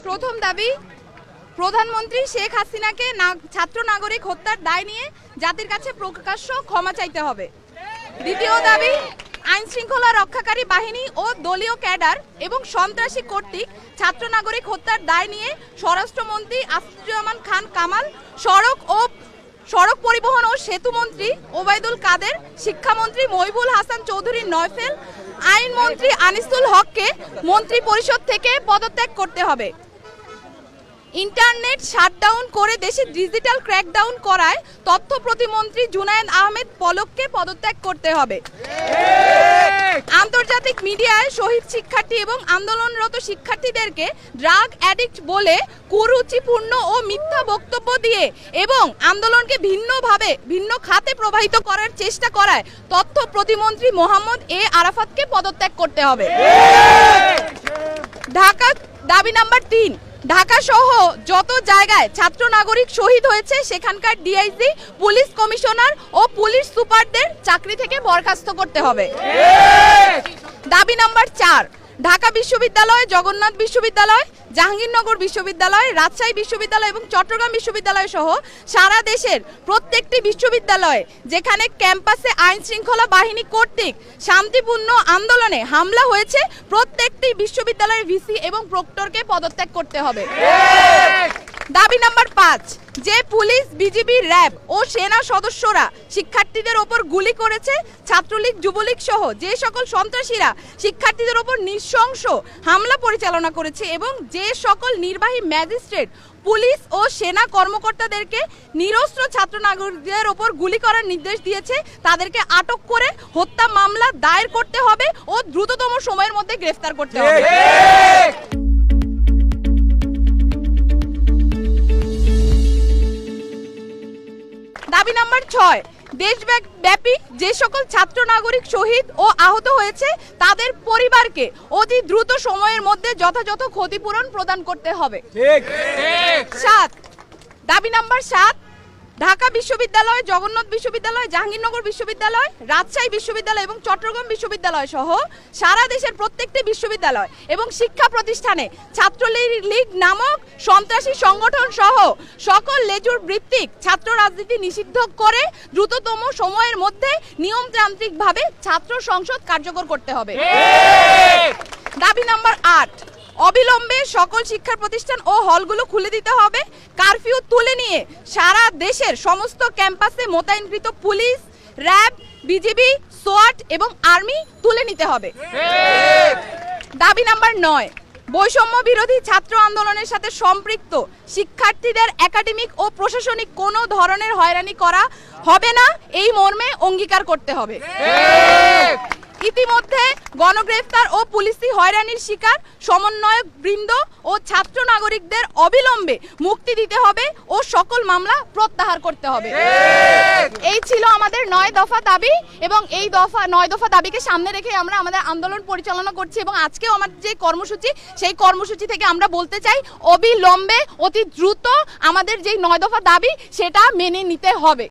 প্রথম দাবি, প্রধানমন্ত্রী শেখ হাসিনাকে ছাত্র নাগরিক হত্যার দায় নিয়ে জাতির কাছে প্রকাশ্য ক্ষমা চাইতে হবে। দ্বিতীয় দাবি, আইন শৃঙ্খলা রক্ষাকারী বাহিনী ও দলীয় ক্যাডার এবং সন্ত্রাসী কর্তৃক ছাত্র নাগরিক হত্যার দায় নিয়ে স্বরাষ্ট্রমন্ত্রী আসাদুজ্জামান খান কামাল, সড়ক পরিবহন ও সেতু মন্ত্রী ওবায়দুল কাদের, শিক্ষামন্ত্রী মহিবুল হাসান চৌধুরী নয়ফেল, আইনমন্ত্রী আনিসুল হককে মন্ত্রী পরিষদ থেকে পদত্যাগ করতে হবে। ইন্টারনেট শাটডাউন করে দেশে ডিজিটাল ক্র্যাকডাউন করায় তথ্য প্রতিমন্ত্রী জুনায়েদ আহমেদ পলককে পদত্যাগ করতে হবে। আন্তর্জাতিক মিডিয়ায় শহীদ শিক্ষার্থী এবং আন্দোলনরত শিক্ষার্থীদেরকে ড্রাগ অ্যাডিক্ট বলে কুরুচিপূর্ণ ও মিথ্যা বক্তব্য দিয়ে এবং আন্দোলনকে ভিন্ন খাতে প্রবাহিত করার চেষ্টা করায় তথ্য প্রতিমন্ত্রী মোহাম্মদ এ আরাফাতকে পদত্যাগ করতে হবে। ঢাকা দাবি নাম্বার 3, ঢাকা সহ যত জায়গায় ছাত্র নাগরিক শহীদ হয়েছে সেখানকার ডিআইজি, পুলিশ কমিশনার ও পুলিশ সুপারদের চাকরি থেকে বরখাস্ত করতে হবে। দাবি নাম্বার 4, ঢাকা বিশ্ববিদ্যালয়, জগন্নাথ বিশ্ববিদ্যালয়, জাহাঙ্গীরনগর বিশ্ববিদ্যালয়, রাজশাহী বিশ্ববিদ্যালয় এবং চট্টগ্রাম বিশ্ববিদ্যালয় সহ সারা দেশের প্রত্যেকটি বিশ্ববিদ্যালয়ে যেখানে ক্যাম্পাসে আইন শৃঙ্খলা বাহিনী কর্তৃক শান্তিপূর্ণ আন্দোলনে হামলা হয়েছে প্রত্যেকটি বিশ্ববিদ্যালয়ের ভিসি এবং প্রক্টরকে পদত্যাগ করতে হবে। দাবি নাম্বার 5, যে পুলিশ, বিজিবি, র্যাব ও সেনা সদস্যরা শিক্ষার্থীদের ওপর গুলি করেছে, ছাত্রলীগ, যুবলীগ সহ যে সকল সন্ত্রাসীরা শিক্ষার্থীদের ওপর নৃশংস হামলা পরিচালনা করেছে এবং যে সকল নির্বাহী ম্যাজিস্ট্রেট, পুলিশ ও সেনা কর্মকর্তাদেরকে নিরস্ত্র ছাত্র নাগরিকদের ওপর গুলি করার নির্দেশ দিয়েছে তাদেরকে আটক করে হত্যা মামলা দায়ের করতে হবে ও দ্রুততম সময়ের মধ্যে গ্রেফতার করতে হবে। দাবি নাম্বার 6, দেশব্যাপী যে সকল ছাত্র নাগরিক শহীদ ও আহত হয়েছে তাদের পরিবারকে অতি দ্রুত সময়ের মধ্যে যথাযথ ক্ষতিপূরণ প্রদান করতে হবে। 7, দাবি নাম্বার 7, ঢাকা বিশ্ববিদ্যালয়, জগন্নাথ বিশ্ববিদ্যালয়, জাহাঙ্গীরনগর বিশ্ববিদ্যালয়, রাজশাহী বিশ্ববিদ্যালয় এবং চট্টগ্রাম বিশ্ববিদ্যালয় সহ সারা দেশের প্রত্যেকটি বিশ্ববিদ্যালয় এবং শিক্ষা প্রতিষ্ঠানে ছাত্রলীগ নামক সন্ত্রাসী সংগঠন সহ সকল লেজুর ভিত্তিক ছাত্র রাজনীতি নিষিদ্ধ করে দ্রুততম সময়ের মধ্যে নিয়মতান্ত্রিকভাবে ছাত্র সংসদ কার্যকর করতে হবে। দাবি নাম্বার 8, অবিলম্বে সকল শিক্ষা প্রতিষ্ঠান ও হলগুলো খুলে দিতে হবে। কারফিউ তুলে নিয়ে সারা দেশের সমস্ত ক্যাম্পাসে মোতায়েনকৃত পুলিশ, র্যাব, বিজিবি, সোয়াট এবং আর্মি তুলে নিতে হবে। দাবি নাম্বার 9, বৈষম্য বিরোধী ছাত্র আন্দোলনের সাথে সম্পৃক্ত শিক্ষার্থীদের একাডেমিক ও প্রশাসনিক কোনো ধরনের হয়রানি করা হবে না, এই মর্মে অঙ্গীকার করতে হবে। ইতিমধ্যে গণগ্রেফতার ও পুলিশি হয়রানির শিকার সমন্বয়ক বৃন্দ ও ছাত্র নাগরিকদের অবিলম্বে মুক্তি দিতে হবে ও সকল মামলা প্রত্যাহার করতে হবে। এই ছিল আমাদের 9 দফা দাবি এবং এই 9 দফা দাবিকে সামনে রেখে আমরা আমাদের আন্দোলন পরিচালনা করছি এবং আজকেও আমাদের যে কর্মসূচি সেই কর্মসূচি থেকে আমরা বলতে চাই অবিলম্বে অতি দ্রুত আমাদের যে 9 দফা দাবি সেটা মেনে নিতে হবে।